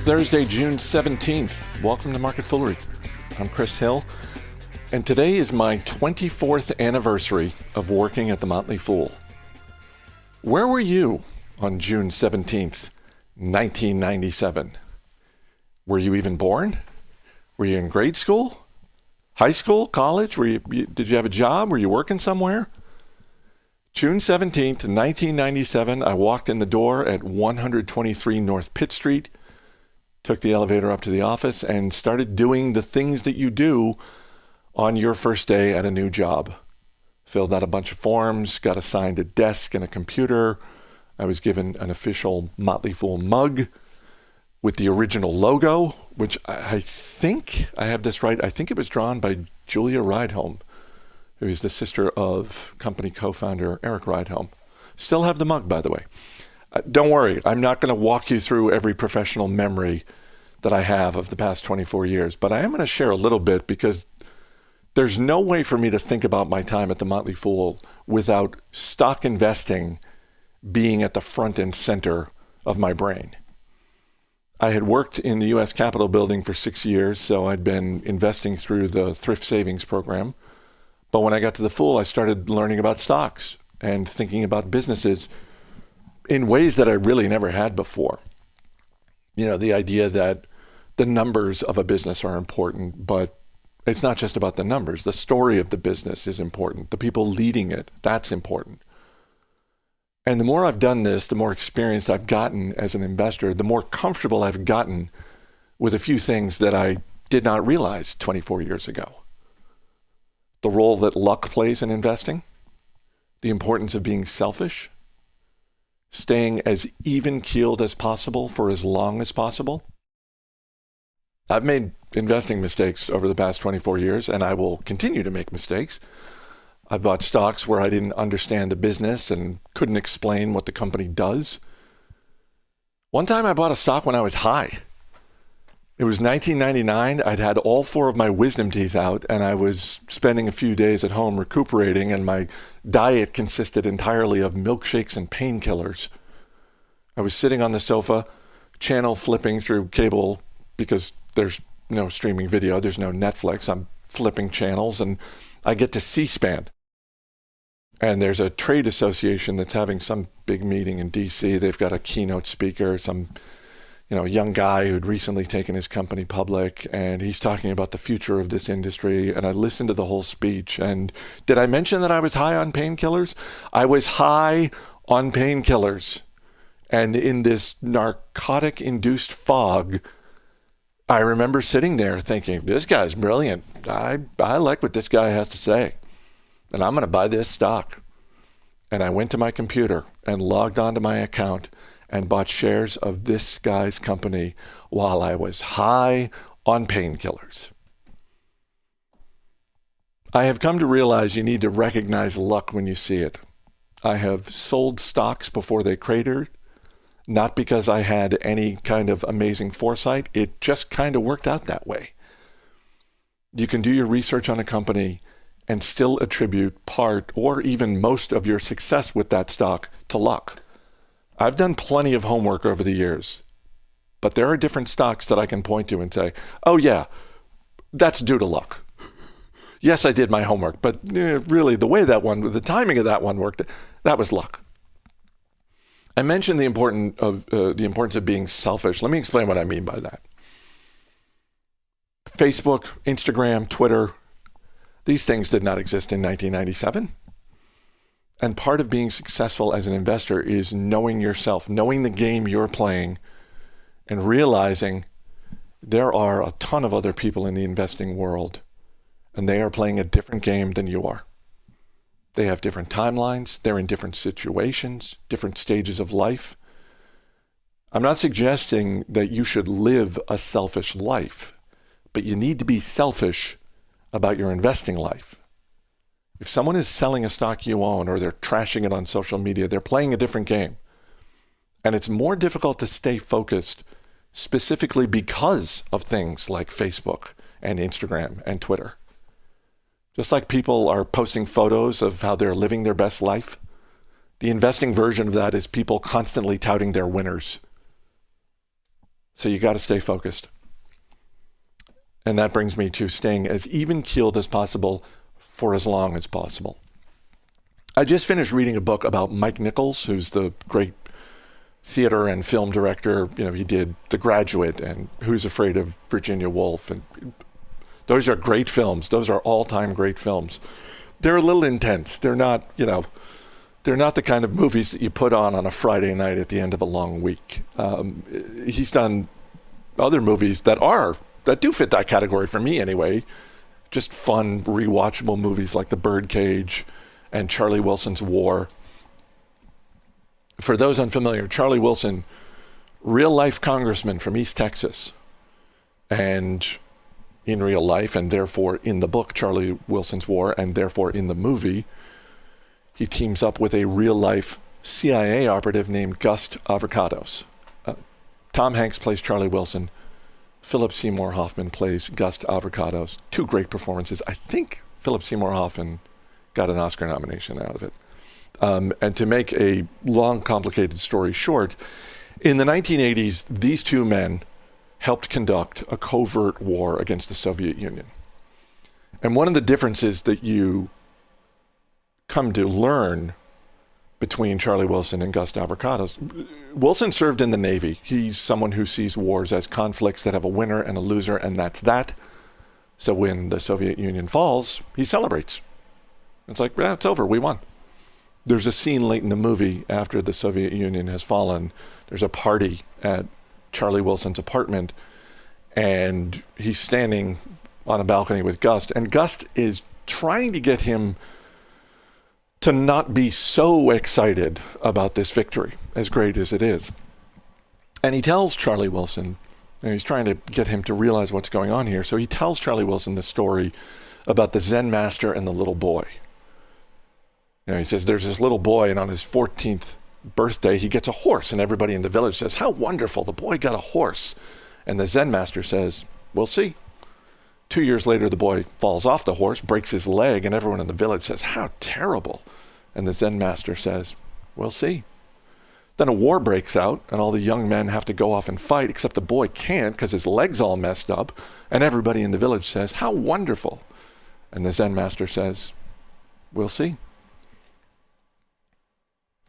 Thursday, June 17th. Welcome to Market Foolery. I'm Chris Hill, and today is my 24th anniversary of working at the Motley Fool. Where were you on June 17th, 1997? Were you even born? Were you in grade school? High school? College? Did you have a job? Were you working somewhere? June 17th, 1997, I walked in the door at 123 North Pitt Street, took the elevator up to the office, and started doing the things that you do on your first day at a new job. Filled out a bunch of forms, got assigned a desk and a computer. I was given an official Motley Fool mug with the original logo, which I think, I have this right, I think it was drawn by Julia Rydholm, who is the sister of company co-founder Eric Rydholm. Still have the mug, by the way. Don't worry, I'm not going to walk you through every professional memory that I have of the past 24 years, but I am going to share a little bit because there's no way for me to think about my time at the Motley Fool without stock investing being at the front and center of my brain. I had worked in the U.S. Capitol building for 6 years, so I'd been investing through the thrift savings program. But when I got to the Fool, I started learning about stocks and thinking about businesses in ways that I really never had before. You know, the idea that the numbers of a business are important, but it's not just about the numbers. The story of the business is important. The people leading it, that's important. And the more I've done this, the more experienced I've gotten as an investor, the more comfortable I've gotten with a few things that I did not realize 24 years ago. The role that luck plays in investing, the importance of being selfish, staying as even-keeled as possible for as long as possible. I've made investing mistakes over the past 24 years, and I will continue to make mistakes. I've bought stocks where I didn't understand the business and couldn't explain what the company does. One time I bought a stock when I was high. It was 1999. I'd had all 4 of my wisdom teeth out, and I was spending a few days at home recuperating, and my diet consisted entirely of milkshakes and painkillers. I was sitting on the sofa, channel flipping through cable because there's no streaming video, there's no Netflix. I'm flipping channels, and I get to C-SPAN. And there's a trade association that's having some big meeting in DC. They've got a keynote speaker, some young guy who'd recently taken his company public, and he's talking about the future of this industry. And I listened to the whole speech. And did I mention that I was high on painkillers? I was high on painkillers. And in this narcotic-induced fog, I remember sitting there thinking, this guy's brilliant. I like what this guy has to say. And I'm going to buy this stock. And I went to my computer and logged onto my account and bought shares of this guy's company while I was high on painkillers. I have come to realize you need to recognize luck when you see it. I have sold stocks before they cratered, not because I had any kind of amazing foresight. It just kind of worked out that way. You can do your research on a company and still attribute part or even most of your success with that stock to luck. I've done plenty of homework over the years, but there are different stocks that I can point to and say, oh yeah, that's due to luck. Yes, I did my homework, but really the timing of that one worked, that was luck. I mentioned the importance of being selfish. Let me explain what I mean by that. Facebook, Instagram, Twitter, these things did not exist in 1997. And part of being successful as an investor is knowing yourself, knowing the game you're playing, and realizing there are a ton of other people in the investing world, and they are playing a different game than you are. They have different timelines. They're in different situations, different stages of life. I'm not suggesting that you should live a selfish life, but you need to be selfish about your investing life. If someone is selling a stock you own or they're trashing it on social media, they're playing a different game. And it's more difficult to stay focused specifically because of things like Facebook and Instagram and Twitter. Just like people are posting photos of how they're living their best life, the investing version of that is people constantly touting their winners. So you got to stay focused. And that brings me to staying as even-keeled as possible for as long as possible. I just finished reading a book about Mike Nichols, who's the great theater and film director. You know, he did The Graduate and Who's Afraid of Virginia Woolf. And those are great films. Those are all-time great films. They're a little intense. They're not, they're not the kind of movies that you put on a Friday night at the end of a long week. He's done other movies that do fit that category for me anyway. Just fun, rewatchable movies like The Birdcage and Charlie Wilson's War. For those unfamiliar, Charlie Wilson, real-life congressman from East Texas, and in real life, and therefore in the book Charlie Wilson's War, and therefore in the movie, he teams up with a real-life CIA operative named Gus Avocados. Tom Hanks plays Charlie Wilson. Philip Seymour Hoffman plays Gus Avocados. Two great performances. I think Philip Seymour Hoffman got an Oscar nomination out of it. And to make a long, complicated story short, in the 1980s, these two men helped conduct a covert war against the Soviet Union. And one of the differences that you come to learn between Charlie Wilson and Gus Avocados, Wilson served in the Navy. He's someone who sees wars as conflicts that have a winner and a loser, and that's that. So when the Soviet Union falls, he celebrates. It's like, it's over, we won. There's a scene late in the movie after the Soviet Union has fallen. There's a party at Charlie Wilson's apartment, and he's standing on a balcony with Gus, and Gus is trying to get him to not be so excited about this victory, as great as it is. And he tells Charlie Wilson, and he's trying to get him to realize what's going on here, so he tells Charlie Wilson the story about the Zen master and the little boy. He says there's this little boy, and on his 14th birthday, he gets a horse, and everybody in the village says, how wonderful, the boy got a horse. And the Zen master says, we'll see. 2 years later, the boy falls off the horse, breaks his leg, and everyone in the village says, how terrible. And the Zen master says, we'll see. Then a war breaks out, and all the young men have to go off and fight, except the boy can't because his leg's all messed up, and everybody in the village says, how wonderful. And the Zen master says, we'll see.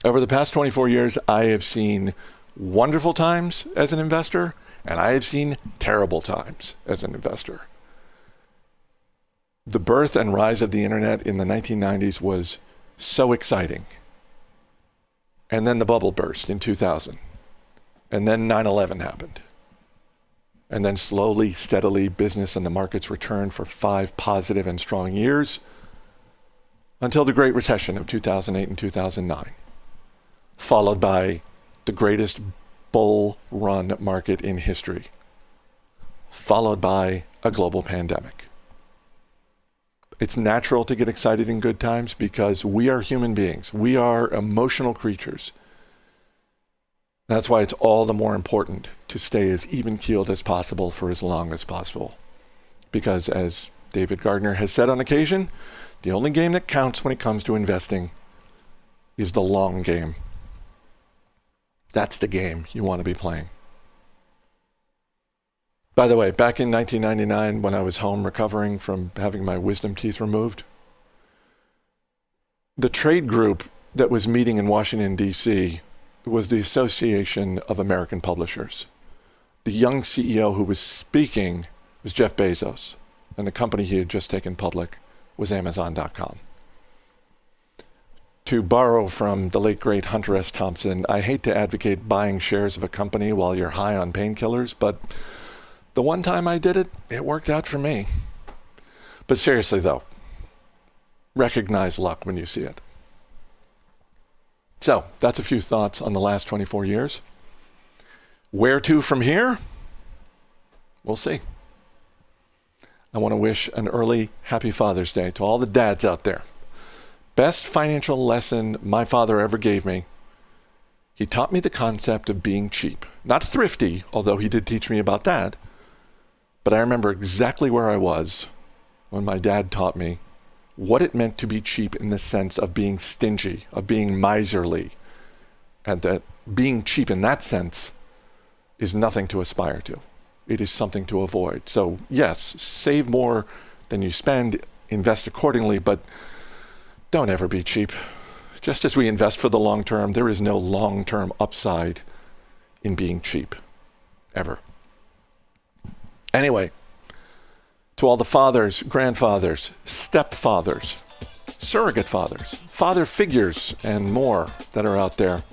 Over the past 24 years, I have seen wonderful times as an investor, and I have seen terrible times as an investor. The birth and rise of the internet in the 1990s was so exciting. And then the bubble burst in 2000. And then 9/11 happened. And then slowly, steadily, business and the markets returned for 5 positive and strong years until the Great Recession of 2008 and 2009. Followed by the greatest bull run market in history, followed by a global pandemic. It's natural to get excited in good times because we are human beings. We are emotional creatures. That's why it's all the more important to stay as even-keeled as possible for as long as possible. Because as David Gardner has said on occasion, the only game that counts when it comes to investing is the long game. That's the game you want to be playing. By the way, back in 1999, when I was home recovering from having my wisdom teeth removed, the trade group that was meeting in Washington, D.C. was the Association of American Publishers. The young CEO who was speaking was Jeff Bezos, and the company he had just taken public was Amazon.com. To borrow from the late, great Hunter S. Thompson, I hate to advocate buying shares of a company while you're high on painkillers, but the one time I did it, it worked out for me. But seriously, though, recognize luck when you see it. So, that's a few thoughts on the last 24 years. Where to from here? We'll see. I want to wish an early Happy Father's Day to all the dads out there. Best financial lesson my father ever gave me. He taught me the concept of being cheap. Not thrifty, although he did teach me about that. But I remember exactly where I was when my dad taught me what it meant to be cheap in the sense of being stingy, of being miserly. And that being cheap in that sense is nothing to aspire to. It is something to avoid. So yes, save more than you spend, invest accordingly, but don't ever be cheap. Just as we invest for the long term, there is no long-term upside in being cheap, ever. Anyway, to all the fathers, grandfathers, stepfathers, surrogate fathers, father figures, and more that are out there,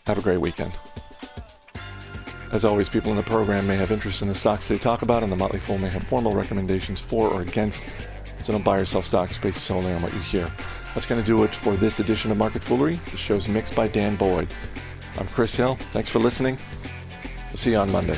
have a great weekend. As always, people in the program may have interest in the stocks they talk about, and the Motley Fool may have formal recommendations for or against, so don't buy or sell stocks based solely on what you hear. That's going to do it for this edition of Market Foolery. The show's mixed by Dan Boyd. I'm Chris Hill. Thanks for listening. We'll see you on Monday.